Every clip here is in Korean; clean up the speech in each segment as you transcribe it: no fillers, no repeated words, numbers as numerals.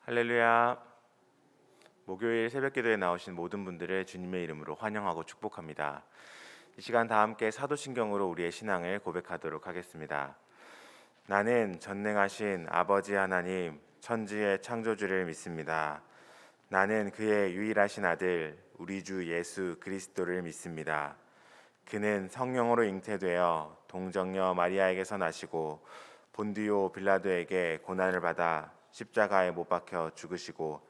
할렐루야. 목요일 새벽기도에 나오신 모든 분들을 주님의 이름으로 환영하고 축복합니다. 이 시간 다 함께 사도신경으로 우리의 신앙을 고백하도록 하겠습니다. 나는 전능하신 아버지 하나님, 천지의 창조주를 믿습니다. 나는 그의 유일하신 아들, 우리 주 예수 그리스도를 믿습니다. 그는 성령으로 잉태되어 동정녀 마리아에게서 나시고 본디오 빌라도에게 고난을 받아 십자가에 못 박혀 죽으시고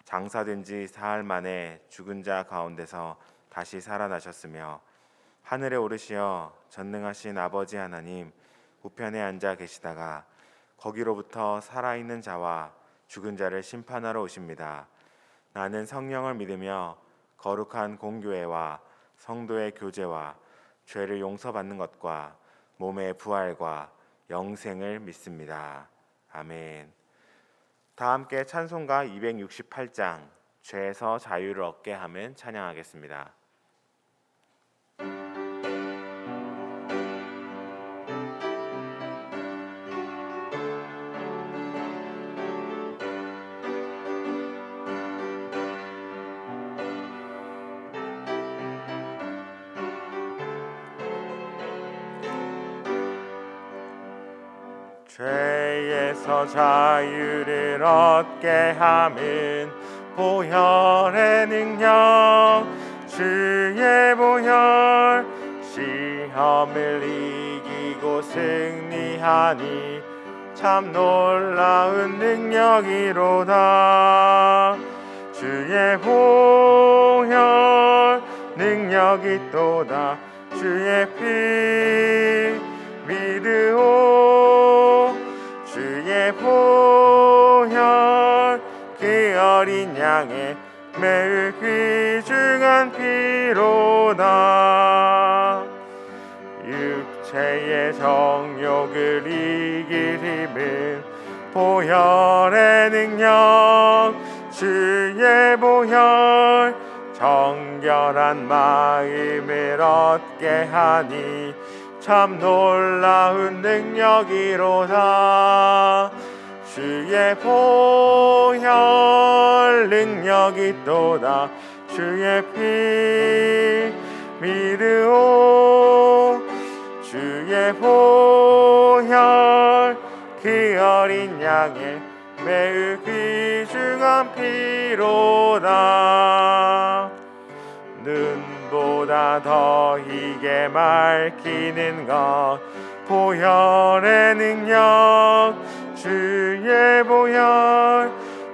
장사된 지 사흘 만에 죽은 자 가운데서 다시 살아나셨으며 하늘에 오르시어 전능하신 아버지 하나님 우편에 앉아 계시다가 거기로부터 살아있는 자와 죽은 자를 심판하러 오십니다. 나는 성령을 믿으며 거룩한 공교회와 성도의 교제와 죄를 용서받는 것과 몸의 부활과 영생을 믿습니다. 아멘. 다 함께 찬송가 268장 죄에서 자유를 얻게 하면 찬양하겠습니다. 죄에서 자유를 얻게 함은 보혈의 능력, 주의 보혈, 시험을 이기고 승리하니 참 놀라운 능력이로다. 주의 보혈 능력이 또다. 주의 피 믿으오. 주의 보혈 그 어린 양의 매우 귀중한 피로다. 육체의 정욕을 이길 힘은 보혈의 능력, 주의 보혈 정결한 마음을 얻게 하니 참 놀라운 능력이로다. 주의 보혈 능력이 또다. 주의 피 믿으오. 주의 보혈 그 어린 양의 매우 귀중한 피로다. 눈보다 더 희게 밝히는 것 보혈의 능력, 주의 보혈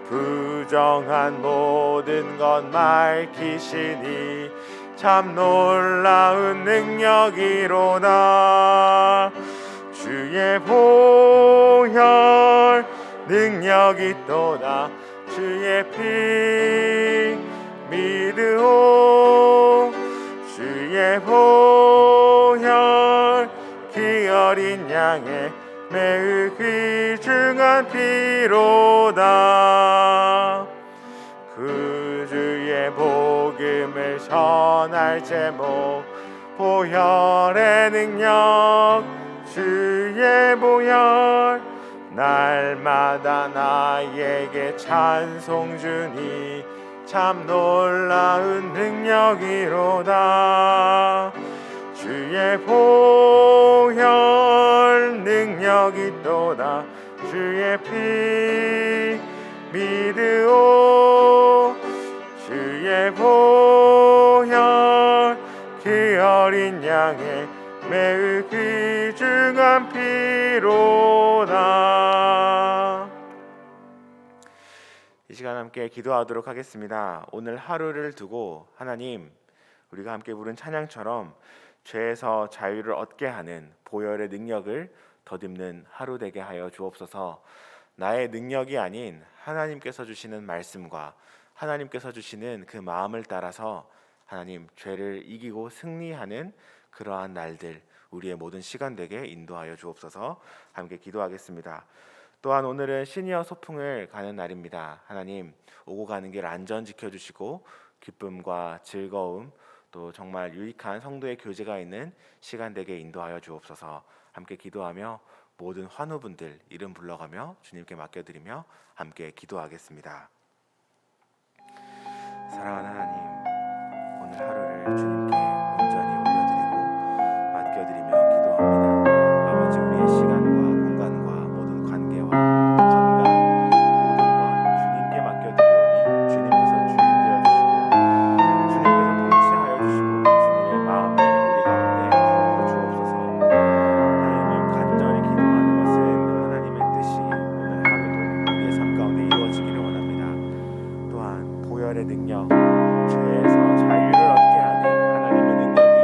부정한 모든 것 밝히시니 참 놀라운 능력이로다. 주의 보혈 능력이 또다. 주의 피 믿으오. 주의 보혈 그 어린 양의 매우 귀중한 피로다. 그 주의 복음을 전할 제목 보혈의 능력, 주의 보혈 날마다 나에게 찬송 주니 참 놀라운 능력이로다. 주의 보혈 능력이 또다. 주의 피 믿으오. 주의 보혈 그 어린 양의 매우 귀중한 피로다. 이 시간 함께 기도하도록 하겠습니다. 오늘 하루를 두고 하나님, 우리가 함께 부른 찬양처럼 죄에서 자유를 얻게 하는 보혈의 능력을 덧입는 하루 되게 하여 주옵소서. 나의 능력이 아닌 하나님께서 주시는 말씀과 하나님께서 주시는 그 마음을 따라서 하나님 죄를 이기고 승리하는 그러한 날들 우리의 모든 시간 되게 인도하여 주옵소서. 함께 기도하겠습니다. 또한 오늘은 시니어 소풍을 가는 날입니다. 하나님, 오고 가는 길 안전 지켜주시고 기쁨과 즐거움 또 정말 유익한 성도의 교제가 있는 시간 되게 인도하여 주옵소서. 함께 기도하며 모든 환우분들 이름 불러가며 주님께 맡겨드리며 함께 기도하겠습니다. 사랑하는 하나님, 오늘 하루를 주님께 온전히 올려드리고 맡겨드리며 기도합니다. 아버지, 우리의 시간과 공간과 모든 관계와 건강, 모든 것 주님께 맡겨드리오니 주님께서 주인 되어주시고 주님께서 통치하여 주시고 주님의 마음을 우리 가운데 부어 주옵소서. 하나님, 간절히 기도하는 것은 하나님의 뜻이 오늘 하루도 우리의 삶 가운데 이루어지기를 원합니다. 또한 보혈의 능력, 죄에서 자유를 얻게 하는 하나님의 능력이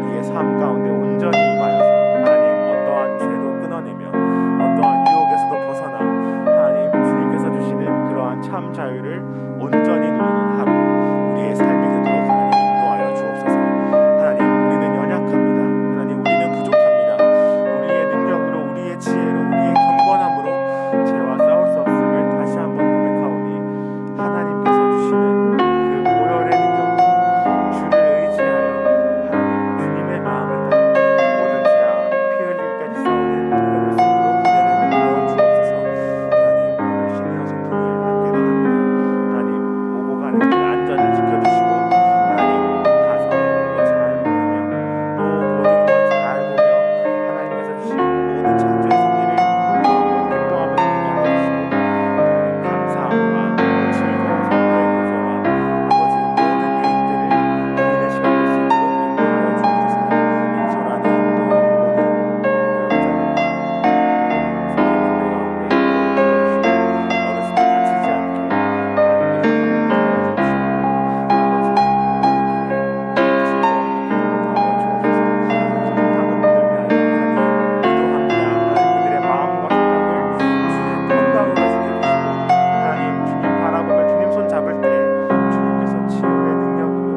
우리의 삶 가운데 온전히 임하여서 하나님, 어떠한 죄도 끊어내며 어떠한 유혹에서도 벗어나 하나님 주님께서 주시는 그러한 참 자유를 온전히 누리는 하루 우리의 삶이 되도록 하나님 인도하여 주옵소서. 하나님, 우리는 연약합니다. 하나님, 우리는 부족합니다. 우리의 능력으로, 우리의 지혜로, 우리의 경건함으로 죄와 싸울 수 없음을 다시 한번 고백하오니 하나님께서 주시는 그 보혈의 능력으로 주를 의지하여 하나님 주님의 마음을 따라 모든 죄와 피 흘리기까지 싸우는 우리가 될 수 있도록 은혜를 베풀어 주옵소서. 하나님, 오늘 신의 소풍을 함께 나갑니다. 하나님, 오고 가는 길 안전을 지켜주시고 하나님 가서 또 잘 먹으며 또 모든 것 잘 보며 하나님께서 주신 모든 창조의 섭리를 마음껏 기뻐하며 누리게 하여 주시고 하나님, 감사함과 또 즐거운 성도의 교제와 아버지 모든 유익들을 누리는 시간 될 수 있도록 인도하여 주옵소서. 인솔하는 또 모든 교역자들과 또 선생님들 가운데 인도를 풀어주시고 어르신들 다치지 않게 하나님께서 함께하여 주시고 아버지 오가는 길에 모든 즐거움과 기쁨을 더하여 주옵소서. 모든 환우분들 위하여 하나님 기도합니다. 하나님, 그들의 마음과 생각을 주의 평강으로 지켜주시고 하나님, 주님 바라보며 주님 손 잡을 때 주님께서 치유의 능력으로,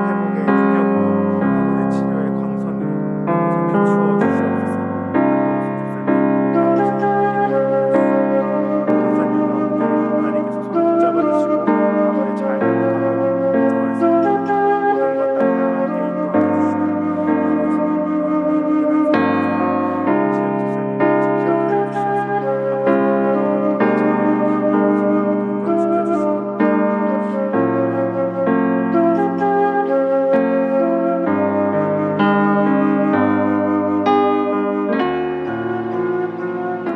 회복의 능력으로, 아버지 치료의 광선으로 아버지 비추어 주시옵소서. 한동수 집사님, 아버지 이름을 불러주시고 권사님 가운데 하나님께서 손 붙잡아 주시고 아버지 잘 회복하도록 인도할 수 있도록 모든 것 다 하나님께 인도하여 주시고 아버지 또한 환우분들 한 사람 한 사람 임지영 집사님 아버지 기억하여 주셔서 아버지 모든 환우분들 아버지 강건 지켜주시고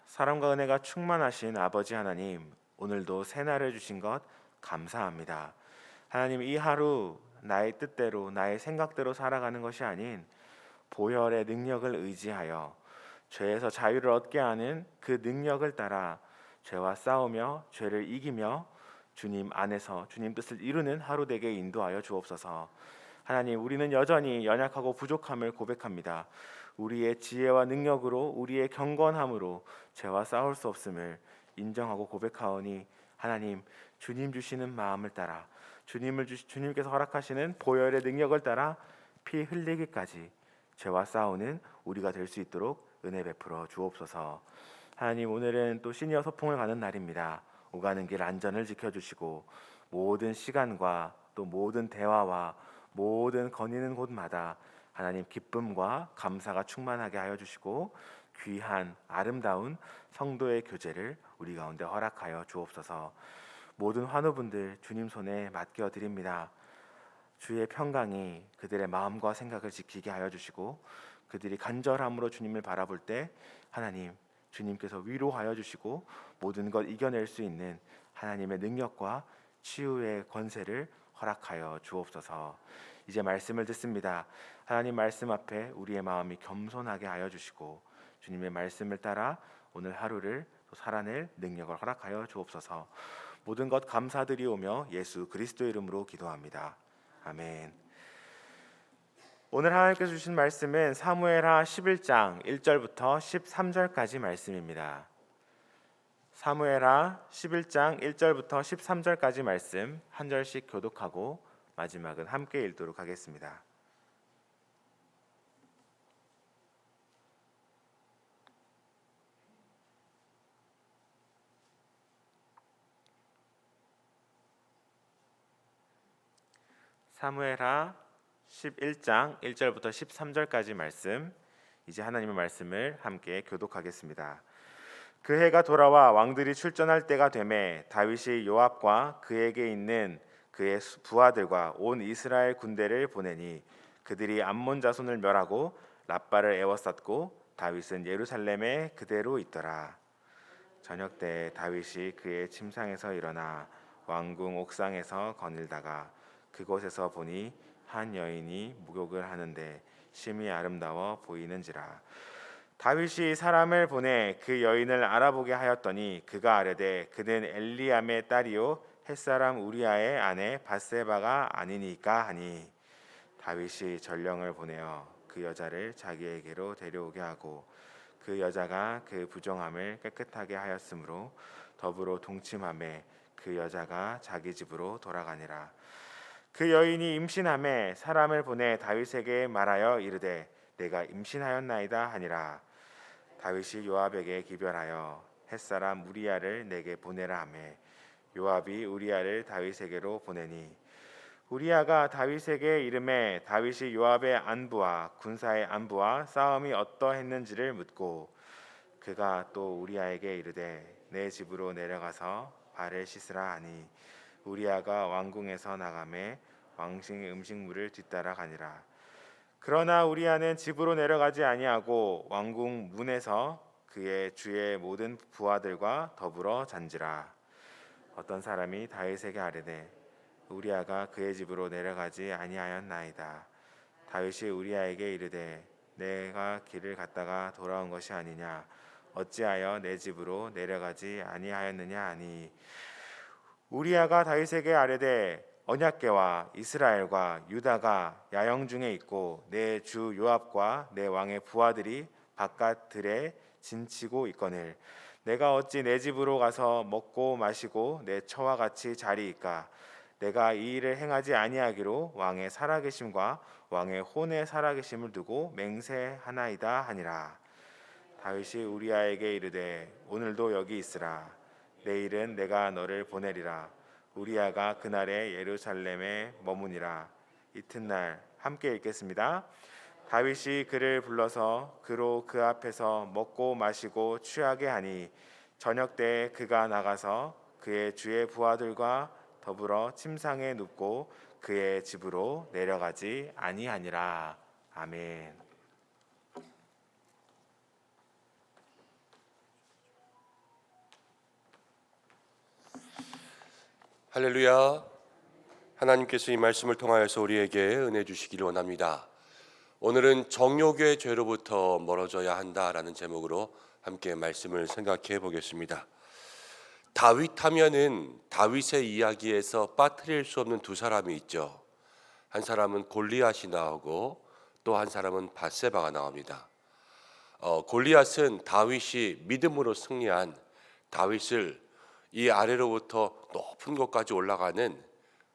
사랑과 은혜가 충만하신 아버지 하나님, 오늘도 새날을 주신 것 감사합니다. 하나님, 이 하루 나의 뜻대로 나의 생각대로 살아가는 것이 아닌 보혈의 능력을 의지하여 죄에서 자유를 얻게 하는 그 능력을 따라 죄와 싸우며 죄를 이기며 주님 안에서 주님 뜻을 이루는 하루 되게 인도하여 주옵소서. 하나님, 우리는 여전히 연약하고 부족함을 고백합니다. 우리의 지혜와 능력으로, 우리의 경건함으로 죄와 싸울 수 없음을 인정하고 고백하오니 하나님, 주님 주시는 마음을 따라 주님께서 허락하시는 보혈의 능력을 따라 피 흘리기까지 죄와 싸우는 우리가 될 수 있도록 은혜 베풀어 주옵소서. 하나님, 오늘은 또 시니어 소풍을 가는 날입니다. 오가는 길 안전을 지켜주시고 모든 시간과 또 모든 대화와 모든 거니는 곳마다 하나님 기쁨과 감사가 충만하게 하여 주시고 귀한 아름다운 성도의 교제를 우리 가운데 허락하여 주옵소서. 모든 환우분들 주님 손에 맡겨 드립니다. 주의 평강이 그들의 마음과 생각을 지키게 하여 주시고 그들이 간절함으로 주님을 바라볼 때 하나님 주님께서 위로하여 주시고 모든 것 이겨낼 수 있는 하나님의 능력과 치유의 권세를 허락하여 주옵소서. 이제 말씀을 듣습니다. 하나님 말씀 앞에 우리의 마음이 겸손하게 하여 주시고 주님의 말씀을 따라 오늘 하루를 또 살아낼 능력을 허락하여 주옵소서. 모든 것 감사드리오며 예수 그리스도의 이름으로 기도합니다. 아멘. 오늘 하나님께서 주신 말씀은 사무엘하 11장 1절부터 13절까지 말씀입니다. 사무엘하 11장 1절부터 13절까지 말씀 한 절씩 교독하고 마지막은 함께 읽도록 하겠습니다. 사무엘하 11장 1절부터 13절까지 말씀, 이제 하나님의 말씀을 함께 교독하겠습니다. 그 해가 돌아와 왕들이 출전할 때가 되매 다윗이 요압과 그에게 있는 그의 부하들과 온 이스라엘 군대를 보내니 그들이 암몬 자손을 멸하고 랍바를 에워쌌고 다윗은 예루살렘에 그대로 있더라. 저녁 때 다윗이 그의 침상에서 일어나 왕궁 옥상에서 거닐다가 그곳에서 보니 한 여인이 목욕을 하는데 심히 아름다워 보이는지라. 다윗이 사람을 보내 그 여인을 알아보게 하였더니 그가 아뢰되 그는 엘리암의 딸이요 햇사람 우리아의 아내 밧세바가 아니니까 하니, 다윗이 전령을 보내어 그 여자를 자기에게로 데려오게 하고 그 여자가 그 부정함을 깨끗하게 하였으므로 더불어 동침함에 그 여자가 자기 집으로 돌아가니라. 그 여인이 임신함에 사람을 보내 다윗에게 말하여 이르되 내가 임신하였나이다 하니라. 다윗이 요압에게 기별하여 햇사람 우리아를 내게 보내라 하매 요압이 우리아를 다윗에게로 보내니, 우리아가 다윗에게 이르매 다윗이 요압의 안부와 군사의 안부와 싸움이 어떠했는지를 묻고, 그가 또 우리아에게 이르되 내 집으로 내려가서 발을 씻으라 하니 우리아가 왕궁에서 나가매 왕궁의 음식물을 뒤따라 가니라. 그러나 우리아는 집으로 내려가지 아니하고 왕궁 문에서 그의 주의 모든 부하들과 더불어 잔지라. 어떤 사람이 다윗에게 아뢰되 우리아가 그의 집으로 내려가지 아니하였나이다. 다윗이 우리아에게 이르되 내가 길을 갔다가 돌아온 것이 아니냐, 어찌하여 내 집으로 내려가지 아니하였느냐 하니, 우리아가 다윗에게 아뢰되 언약궤와 이스라엘과 유다가 야영 중에 있고 내 주 요압과 내 왕의 부하들이 바깥 들에 진치고 있거늘 내가 어찌 내 집으로 가서 먹고 마시고 내 처와 같이 자리이까. 내가 이 일을 행하지 아니하기로 왕의 살아계심과 왕의 혼의 살아계심을 두고 맹세하나이다 하니라. 다윗이 우리아에게 이르되 오늘도 여기 있으라. 내일은 내가 너를 보내리라. 우리아가 그날에 예루살렘에 머무니라. 이튿날 함께 읽겠습니다. 다윗이 그를 불러서 그로 그 앞에서 먹고 마시고 취하게 하니 저녁 때 그가 나가서 그의 주의 부하들과 더불어 침상에 눕고 그의 집으로 내려가지 아니하니라. 아멘. 할렐루야. 하나님께서 이 말씀을 통하여서 우리에게 은혜 주시기를 원합니다. 오늘은 정욕의 죄로부터 멀어져야 한다라는 제목으로 함께 말씀을 생각해 보겠습니다. 다윗 하면은 다윗의 이야기에서 빠뜨릴 수 없는 두 사람이 있죠. 한 사람은 골리앗이 나오고 또 한 사람은 밧세바가 나옵니다. 골리앗은 다윗이 믿음으로 승리한 다윗을 이 아래로부터 높은 곳까지 올라가는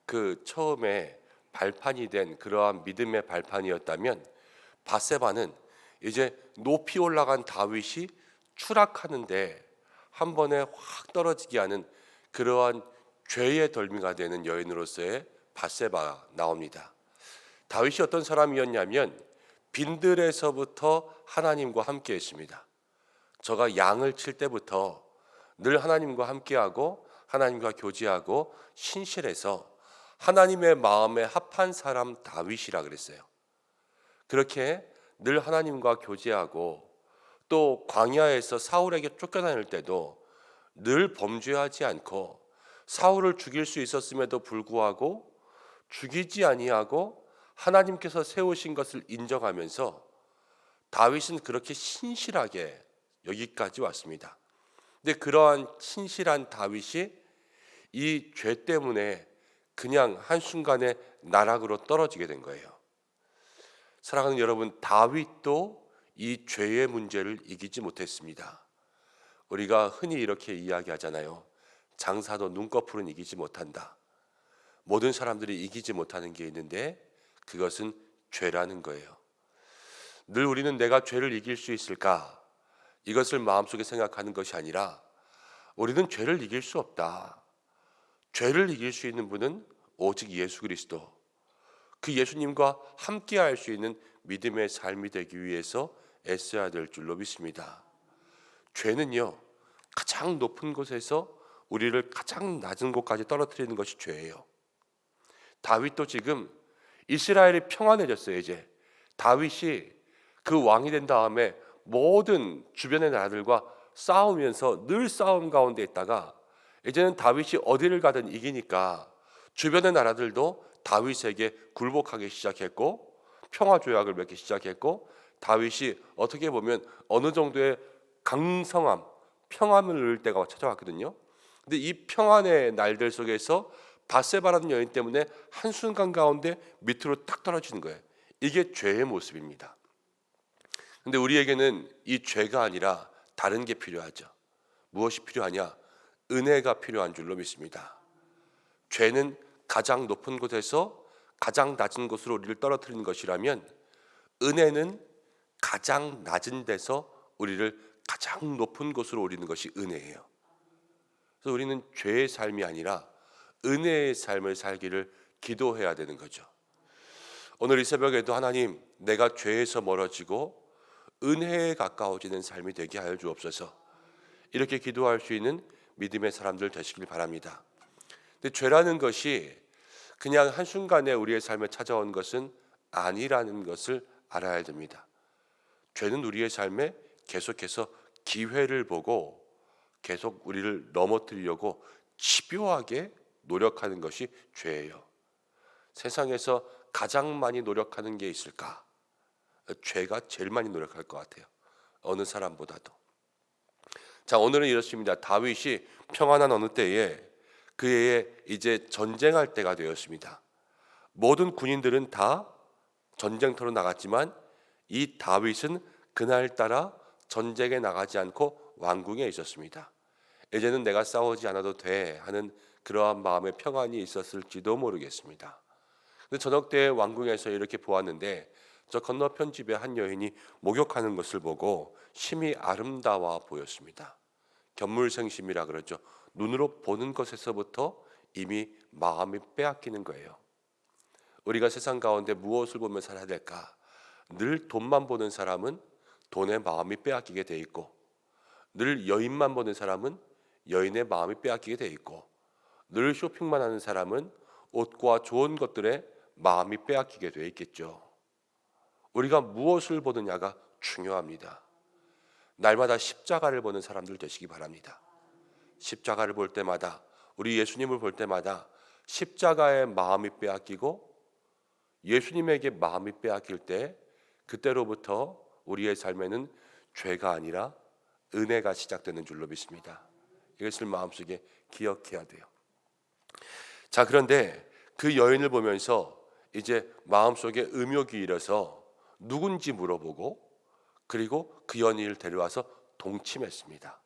그 처음에 발판이 된 그러한 믿음의 발판이었다면, 밧세바는 이제 높이 올라간 다윗이 추락하는데 한 번에 확 떨어지게 하는 그러한 죄의 덜미가 되는 여인으로서의 밧세바가 나옵니다. 다윗이 어떤 사람이었냐면 빈들에서부터 하나님과 함께 했습니다. 저가 양을 칠 때부터 늘 하나님과 함께하고 하나님과 교제하고 신실해서 하나님의 마음에 합한 사람 다윗이라 그랬어요. 그렇게 늘 하나님과 교제하고 또 광야에서 사울에게 쫓겨다닐 때도 늘 범죄하지 않고 사울을 죽일 수 있었음에도 불구하고 죽이지 아니하고 하나님께서 세우신 것을 인정하면서 다윗은 그렇게 신실하게 여기까지 왔습니다. 근데 그러한 신실한 다윗이 이 죄 때문에 그냥 한순간에 나락으로 떨어지게 된 거예요. 사랑하는 여러분, 다윗도 이 죄의 문제를 이기지 못했습니다. 우리가 흔히 이렇게 이야기하잖아요. 장사도 눈꺼풀은 이기지 못한다. 모든 사람들이 이기지 못하는 게 있는데 그것은 죄라는 거예요. 늘 우리는 내가 죄를 이길 수 있을까? 이것을 마음속에 생각하는 것이 아니라 우리는 죄를 이길 수 없다. 죄를 이길 수 있는 분은 오직 예수 그리스도. 그 예수님과 함께 할 수 있는 믿음의 삶이 되기 위해서 애써야 될 줄로 믿습니다. 죄는요, 가장 높은 곳에서 우리를 가장 낮은 곳까지 떨어뜨리는 것이 죄예요. 다윗도 지금 이스라엘이 평안해졌어요. 이제 다윗이 그 왕이 된 다음에 모든 주변의 나라들과 싸우면서 늘 싸움 가운데 있다가 이제는 다윗이 어디를 가든 이기니까 주변의 나라들도 다윗에게 굴복하기 시작했고 평화 조약을 맺기 시작했고 다윗이 어떻게 보면 어느 정도의 강성함, 평안을 누릴 때가 찾아왔거든요. 근데 이 평안의 날들 속에서 바세바라는 여인 때문에 한순간 가운데 밑으로 탁 떨어지는 거예요. 이게 죄의 모습입니다. 근데 우리에게는 이 죄가 아니라 다른 게 필요하죠. 무엇이 필요하냐? 은혜가 필요한 줄로 믿습니다. 죄는 가장 높은 곳에서 가장 낮은 곳으로 우리를 떨어뜨리는 것이라면 은혜는 가장 낮은 데서 우리를 가장 높은 곳으로 올리는 것이 은혜예요. 그래서 우리는 죄의 삶이 아니라 은혜의 삶을 살기를 기도해야 되는 거죠. 오늘 이 새벽에도 하나님, 내가 죄에서 멀어지고 은혜에 가까워지는 삶이 되게 하여 주옵소서. 이렇게 기도할 수 있는 믿음의 사람들 되시길 바랍니다. 근데 죄라는 것이 그냥 한순간에 우리의 삶에 찾아온 것은 아니라는 것을 알아야 됩니다. 죄는 우리의 삶에 계속해서 기회를 보고 계속 우리를 넘어뜨리려고 집요하게 노력하는 것이 죄예요. 세상에서 가장 많이 노력하는 게 있을까? 죄가 제일 많이 노력할 것 같아요. 어느 사람보다도. 자, 오늘은 이렇습니다. 다윗이 평안한 어느 때에 그 해에 이제 전쟁할 때가 되었습니다. 모든 군인들은 다 전쟁터로 나갔지만 이 다윗은 그날따라 전쟁에 나가지 않고 왕궁에 있었습니다. 이제는 내가 싸우지 않아도 돼 하는 그러한 마음의 평안이 있었을지도 모르겠습니다. 근데 저녁 때 왕궁에서 이렇게 보았는데 저 건너편 집에 한 여인이 목욕하는 것을 보고 심히 아름다워 보였습니다. 견물생심이라 그러죠. 눈으로 보는 것에서부터 이미 마음이 빼앗기는 거예요. 우리가 세상 가운데 무엇을 보며 살아야 될까? 늘 돈만 보는 사람은 돈에 마음이 빼앗기게 돼 있고, 늘 여인만 보는 사람은 여인의 마음이 빼앗기게 돼 있고, 늘 쇼핑만 하는 사람은 옷과 좋은 것들에 마음이 빼앗기게 돼 있겠죠. 우리가 무엇을 보느냐가 중요합니다. 날마다 십자가를 보는 사람들 되시기 바랍니다. 십자가를 볼 때마다, 우리 예수님을 볼 때마다 십자가의 마음이 빼앗기고 예수님에게 마음이 빼앗길 때 그때로부터 우리의 삶에는 죄가 아니라 은혜가 시작되는 줄로 믿습니다. 이것을 마음속에 기억해야 돼요. 자, 그런데 그 여인을 보면서 이제 마음속에 음욕이 일어서 누군지 물어보고 그리고 그 여인을 데려와서 동침했습니다.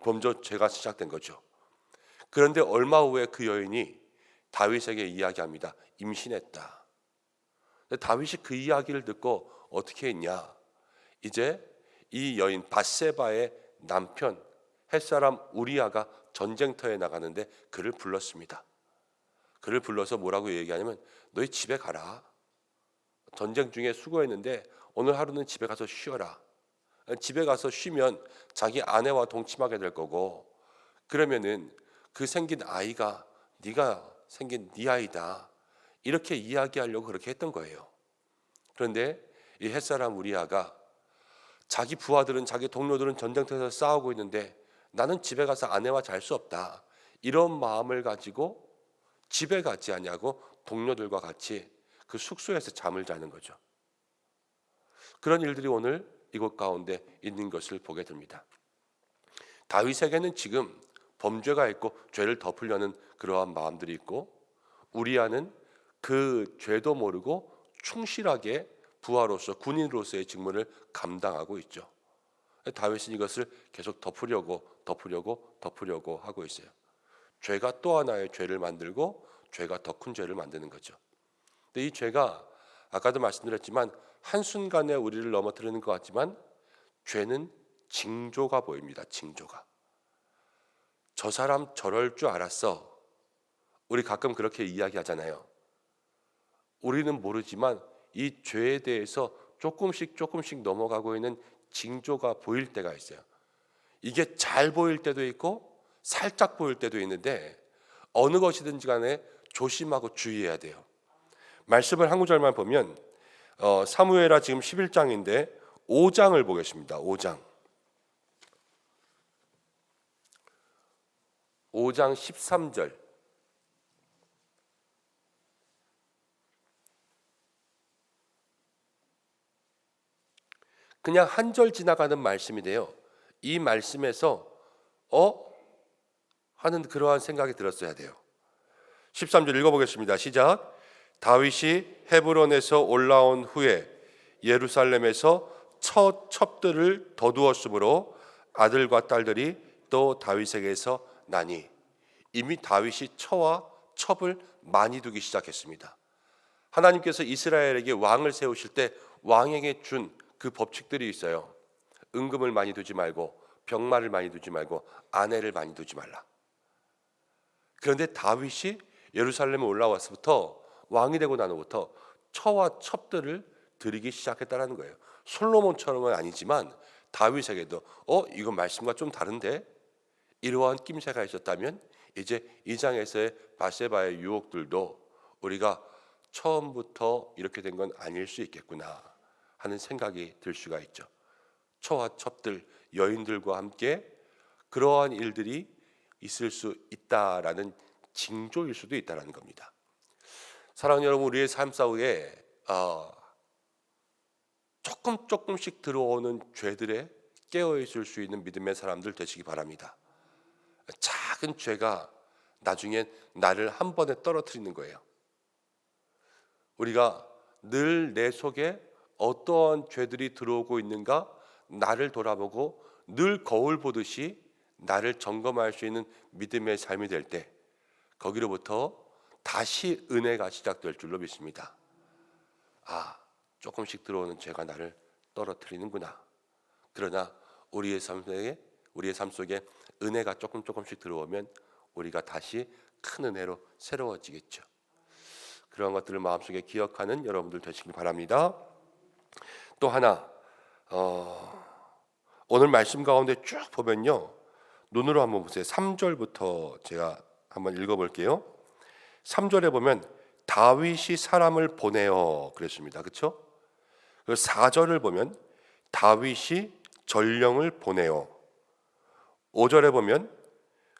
범죄 죄가 시작된 거죠. 그런데 얼마 후에 그 여인이 다윗에게 이야기합니다. 임신했다. 다윗이 그 이야기를 듣고 어떻게 했냐? 이제 이 여인 밧세바의 남편 햇사람 우리아가 전쟁터에 나가는데 그를 불렀습니다. 그를 불러서 뭐라고 얘기하냐면 너희 집에 가라. 전쟁 중에 수고했는데 오늘 하루는 집에 가서 쉬어라. 집에 가서 쉬면 자기 아내와 동침하게 될 거고 그러면은 그 생긴 아이가 네가 생긴 네 아이다. 이렇게 이야기하려고 그렇게 했던 거예요. 그런데 이 햇사람 우리아가 자기 부하들은 자기 동료들은 전쟁터에서 싸우고 있는데 나는 집에 가서 아내와 잘 수 없다. 이런 마음을 가지고 집에 가지 않냐고 동료들과 같이 그 숙소에서 잠을 자는 거죠. 그런 일들이 오늘 이곳 가운데 있는 것을 보게 됩니다. 다윗에게는 지금 범죄가 있고 죄를 덮으려는 그러한 마음들이 있고 우리아는 그 죄도 모르고 충실하게 부하로서 군인으로서의 직무를 감당하고 있죠. 다윗은 이것을 계속 덮으려고 하고 있어요. 죄가 또 하나의 죄를 만들고 죄가 더 큰 죄를 만드는 거죠. 근데 이 죄가 아까도 말씀드렸지만 한순간에 우리를 넘어뜨리는 것 같지만 죄는 징조가 보입니다. 징조가. 저 사람 저럴 줄 알았어. 우리 가끔 그렇게 이야기하잖아요. 우리는 모르지만 이 죄에 대해서 조금씩 넘어가고 있는 징조가 보일 때가 있어요. 이게 잘 보일 때도 있고 살짝 보일 때도 있는데 어느 것이든지 간에 조심하고 주의해야 돼요. 말씀을 한 구절만 보면 사무엘하 지금 11장인데 5장을 보겠습니다. 5장 13절. 그냥 한 절 지나가는 말씀인데요. 이 말씀에서 하는 그러한 생각이 들었어야 돼요. 13절 읽어보겠습니다. 시작. 다윗이 헤브론에서 올라온 후에 예루살렘에서 첫 첩들을 거두었으므로 아들과 딸들이 또 다윗에게서 나니. 이미 다윗이 처와 첩을 많이 두기 시작했습니다. 하나님께서 이스라엘에게 왕을 세우실 때 왕에게 준 그 법칙들이 있어요. 은금을 많이 두지 말고, 병마를 많이 두지 말고, 아내를 많이 두지 말라. 그런데 다윗이 예루살렘에 올라와서부터, 왕이 되고 나서부터 처와 첩들을 드리기 시작했다는 거예요. 솔로몬처럼은 아니지만 다윗에게도 이건 말씀과 좀 다른데, 이러한 낌새가 있었다면 이제 이 장에서의 바세바의 유혹들도 우리가 처음부터 이렇게 된 건 아닐 수 있겠구나 하는 생각이 들 수가 있죠. 처와 첩들, 여인들과 함께 그러한 일들이 있을 수 있다라는 징조일 수도 있다는 겁니다. 사랑하는 여러분, 우리의 삶 속에 조금씩 들어오는 죄들에 깨어 있을 수 있는 믿음의 사람들 되시기 바랍니다. 작은 죄가 나중엔 나를 한 번에 떨어뜨리는 거예요. 우리가 늘 내 속에 어떠한 죄들이 들어오고 있는가 나를 돌아보고 늘 거울 보듯이 나를 점검할 수 있는 믿음의 삶이 될 때 거기로부터 다시 은혜가 시작될 줄로 믿습니다. 조금씩 들어오는 죄가 나를 떨어뜨리는구나. 그러나 우리의 삶 속에 은혜가 조금씩 들어오면 우리가 다시 큰 은혜로 새로워지겠죠. 그런 것들을 마음속에 기억하는 여러분들 되시길 바랍니다. 또 하나 오늘 말씀 가운데 쭉 보면요, 눈으로 한번 보세요. 3절부터 제가 한번 읽어볼게요. 3절에 보면 다윗이 사람을 보내어 그랬습니다. 그렇죠? 4절을 보면 다윗이 전령을 보내어, 5절에 보면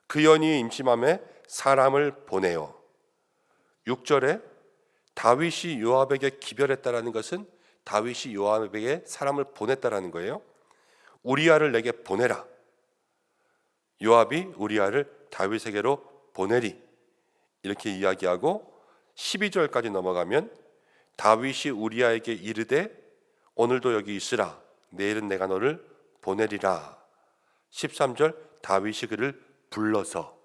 그 연이 임심함에 사람을 보내어, 6절에 다윗이 요압에게 기별했다라는 것은 다윗이 요압에게 사람을 보냈다라는 거예요. 우리아를 내게 보내라. 요압이 우리아를 다윗에게로 보내리. 이렇게 이야기하고 12절까지 넘어가면 다윗이 우리아에게 이르되 오늘도 여기 있으라. 내일은 내가 너를 보내리라. 13절 다윗이 그를 불러서,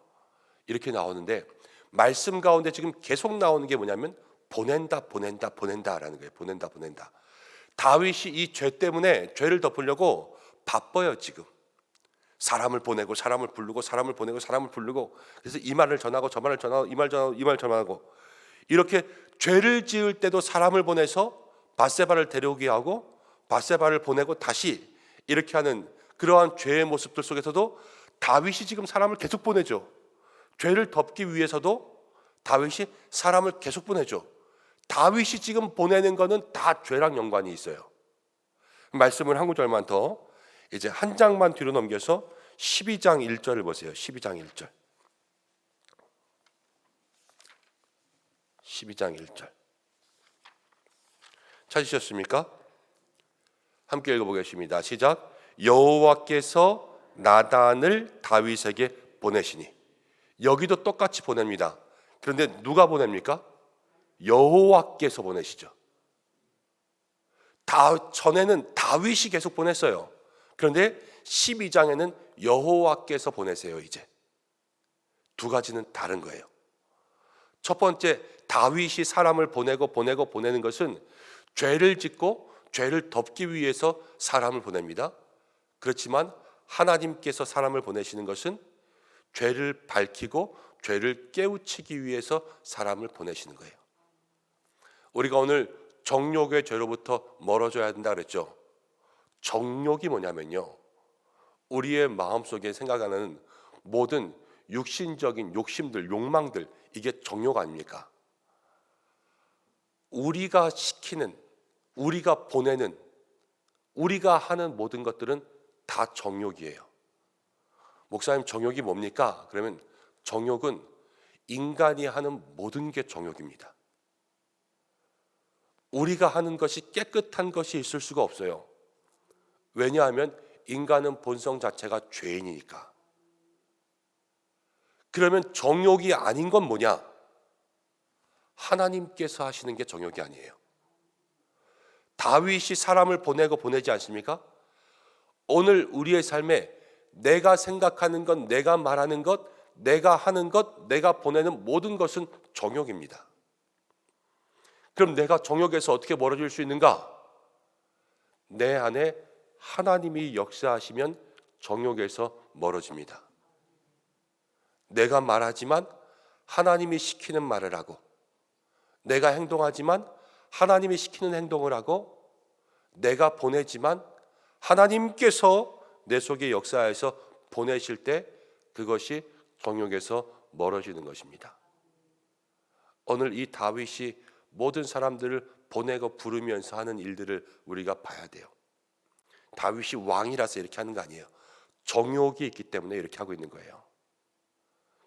이렇게 나오는데 말씀 가운데 지금 계속 나오는 게 뭐냐면 보낸다라는 거예요. 보낸다. 다윗이 이 죄 때문에 죄를 덮으려고 바빠요. 지금 사람을 보내고 사람을 부르고 사람을 보내고 사람을 부르고, 그래서 이 말을 전하고 저 말을 전하고 이 말 전하고, 이렇게 죄를 지을 때도 사람을 보내서 바세바를 데려오게 하고 바세바를 보내고 다시 이렇게 하는 그러한 죄의 모습들 속에서도 다윗이 지금 사람을 계속 보내죠. 죄를 덮기 위해서도 다윗이 사람을 계속 보내죠. 다윗이 지금 보내는 거는 다 죄랑 연관이 있어요. 말씀을 한 구절만 더, 이제 한 장만 뒤로 넘겨서 12장 1절을 보세요. 12장 1절. 12장 1절. 찾으셨습니까? 함께 읽어보겠습니다. 시작. 여호와께서 나단을 다윗에게 보내시니. 여기도 똑같이 보냅니다. 그런데 누가 보냅니까? 여호와께서 보내시죠. 전에는 다윗이 계속 보냈어요. 그런데 12장에는 여호와께서 보내세요. 이제 두 가지는 다른 거예요. 첫 번째, 다윗이 사람을 보내는 것은 죄를 짓고 죄를 덮기 위해서 사람을 보냅니다. 그렇지만 하나님께서 사람을 보내시는 것은 죄를 밝히고 죄를 깨우치기 위해서 사람을 보내시는 거예요. 우리가 오늘 정욕의 죄로부터 멀어져야 된다 그랬죠. 정욕이 뭐냐면요, 우리의 마음속에 생각하는 모든 육신적인 욕심들, 욕망들, 이게 정욕 아닙니까? 우리가 시키는, 우리가 보내는, 우리가 하는 모든 것들은 다 정욕이에요. 목사님, 정욕이 뭡니까? 그러면 정욕은 인간이 하는 모든 게 정욕입니다. 우리가 하는 것이 깨끗한 것이 있을 수가 없어요. 왜냐하면 인간은 본성 자체가 죄인이니까. 그러면 정욕이 아닌 건 뭐냐? 하나님께서 하시는 게 정욕이 아니에요. 다윗이 사람을 보내고 보내지 않습니까? 오늘 우리의 삶에 내가 생각하는 것, 내가 말하는 것, 내가 하는 것, 내가 보내는 모든 것은 정욕입니다. 그럼 내가 정욕에서 어떻게 멀어질 수 있는가? 내 안에 하나님이 역사하시면 정욕에서 멀어집니다. 내가 말하지만 하나님이 시키는 말을 하고, 내가 행동하지만 하나님이 시키는 행동을 하고, 내가 보내지만 하나님께서 내 속에 역사해서 보내실 때 그것이 정욕에서 멀어지는 것입니다. 오늘 이 다윗이 모든 사람들을 보내고 부르면서 하는 일들을 우리가 봐야 돼요. 다윗이 왕이라서 이렇게 하는 거 아니에요. 정욕이 있기 때문에 이렇게 하고 있는 거예요.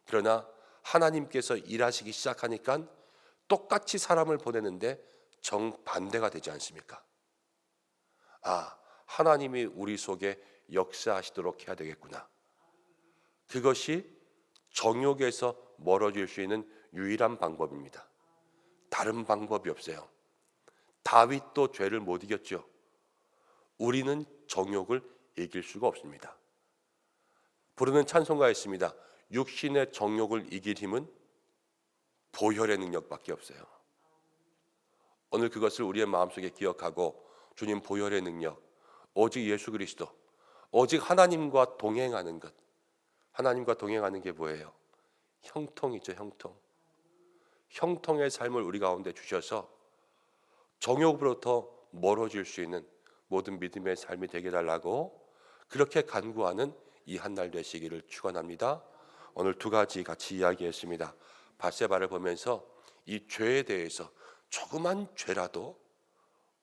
그러나 하나님께서 일하시기 시작하니까 똑같이 사람을 보내는데 정반대가 되지 않습니까? 아, 하나님이 우리 속에 역사하시도록 해야 되겠구나. 그것이 정욕에서 멀어질 수 있는 유일한 방법입니다. 다른 방법이 없어요. 다윗도 죄를 못 이겼죠. 우리는 정욕을 이길 수가 없습니다. 부르는 찬송가 있습니다. 육신의 정욕을 이길 힘은 보혈의 능력밖에 없어요. 오늘 그것을 우리의 마음속에 기억하고, 주님 보혈의 능력, 오직 예수 그리스도, 오직 하나님과 동행하는 것. 하나님과 동행하는 게 뭐예요? 형통이죠, 형통. 형통의 삶을 우리 가운데 주셔서 정욕으로부터 멀어질 수 있는 모든 믿음의 삶이 되게 해달라고 그렇게 간구하는 이 한 날 되시기를 축원합니다. 오늘 두 가지 같이 이야기했습니다. 밧세바를 보면서 이 죄에 대해서 조그만 죄라도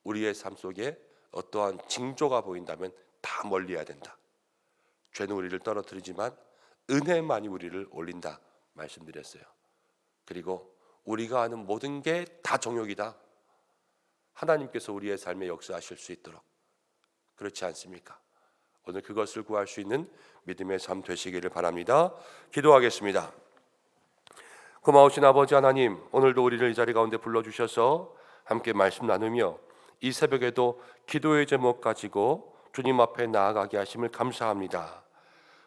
우리의 삶 속에 어떠한 징조가 보인다면 다 멀리해야 된다. 죄는 우리를 떨어뜨리지만 은혜만이 우리를 올린다 말씀드렸어요. 그리고 우리가 하는 모든 게 다 정욕이다. 하나님께서 우리의 삶에 역사하실 수 있도록, 그렇지 않습니까? 오늘 그것을 구할 수 있는 믿음의 삶 되시기를 바랍니다. 기도하겠습니다. 고마우신 아버지 하나님, 오늘도 우리를 이 자리 가운데 불러주셔서 함께 말씀 나누며 이 새벽에도 기도의 제목 가지고 주님 앞에 나아가게 하심을 감사합니다.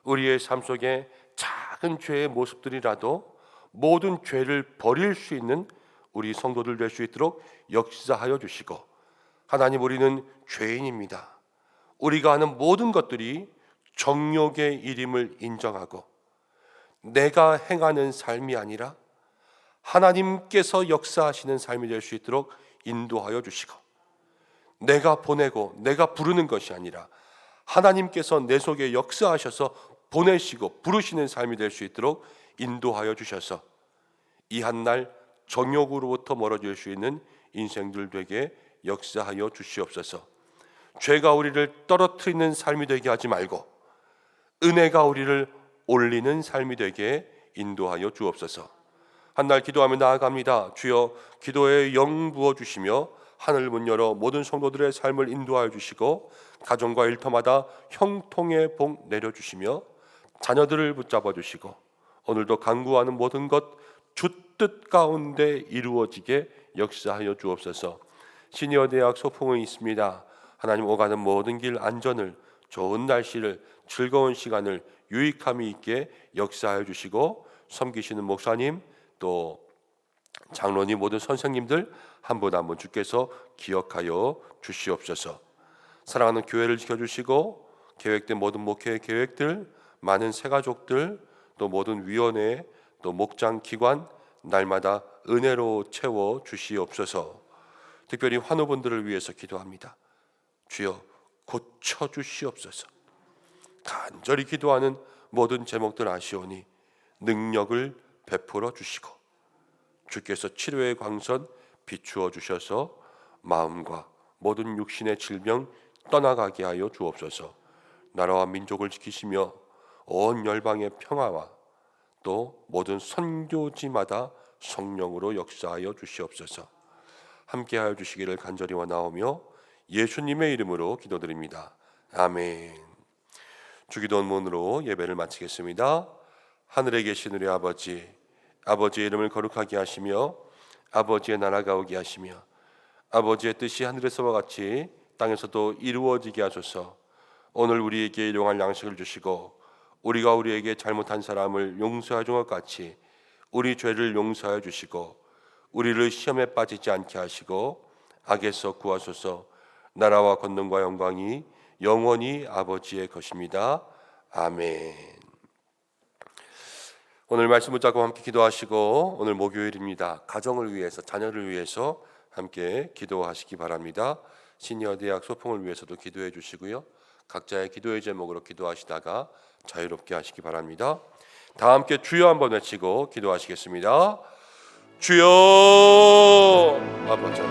우리의 삶 속에 작은 죄의 모습들이라도 모든 죄를 버릴 수 있는 우리 성도들 될 수 있도록 역사하여 주시고, 하나님, 우리는 죄인입니다. 우리가 하는 모든 것들이 정욕의 일임을 인정하고 내가 행하는 삶이 아니라 하나님께서 역사하시는 삶이 될 수 있도록 인도하여 주시고, 내가 보내고 내가 부르는 것이 아니라 하나님께서 내 속에 역사하셔서 보내시고 부르시는 삶이 될 수 있도록 인도하여 주셔서 이 한 날 정욕으로부터 멀어질 수 있는 인생들 되게 역사하여 주시옵소서. 죄가 우리를 떨어뜨리는 삶이 되게 하지 말고 은혜가 우리를 올리는 삶이 되게 인도하여 주옵소서. 한 날 기도하며 나아갑니다. 주여, 기도에 영 부어주시며 하늘 문 열어 모든 성도들의 삶을 인도하여 주시고 가정과 일터마다 형통의 복 내려주시며 자녀들을 붙잡아 주시고 오늘도 간구하는 모든 것 주 뜻 가운데 이루어지게 역사하여 주옵소서. 시니어 대학 소풍이 있습니다. 하나님, 오가는 모든 길 안전을, 좋은 날씨를, 즐거운 시간을 유익함이 있게 역사하여 주시고 섬기시는 목사님, 또 장로님, 모든 선생님들 한 분 한 분 주께서 기억하여 주시옵소서. 사랑하는 교회를 지켜주시고 계획된 모든 목회의 계획들, 많은 새가족들, 또 모든 위원회, 또 목장 기관 날마다 은혜로 채워 주시옵소서. 특별히 환우분들을 위해서 기도합니다. 주여 고쳐 주시옵소서. 간절히 기도하는 모든 제목들 아시오니 능력을 베풀어 주시고 주께서 치료의 광선 비추어 주셔서 마음과 모든 육신의 질병 떠나가게 하여 주옵소서. 나라와 민족을 지키시며 온 열방의 평화와 또 모든 선교지마다 성령으로 역사하여 주시옵소서. 함께하여 주시기를 간절히 원하오며 예수님의 이름으로 기도드립니다. 아멘. 주기도문으로 예배를 마치겠습니다. 하늘에 계신 우리 아버지, 아버지의 이름을 거룩하게 하시며 아버지의 나라가 오게 하시며 아버지의 뜻이 하늘에서와 같이 땅에서도 이루어지게 하소서. 오늘 우리에게 일용할 양식을 주시고 우리가 우리에게 잘못한 사람을 용서하여 준 것 같이 우리 죄를 용서하여 주시고 우리를 시험에 빠지지 않게 하시고 악에서 구하소서. 나라와 권능과 영광이 영원히 아버지의 것입니다. 아멘. 오늘 말씀 붙잡고 함께 기도하시고 오늘 목요일입니다. 가정을 위해서 자녀를 위해서 함께 기도하시기 바랍니다. 시니어 대학 소풍을 위해서도 기도해 주시고요. 각자의 기도의 제목으로 기도하시다가 자유롭게 하시기 바랍니다. 다 함께 주여 한번 외치고 기도하시겠습니다. 주여 아버지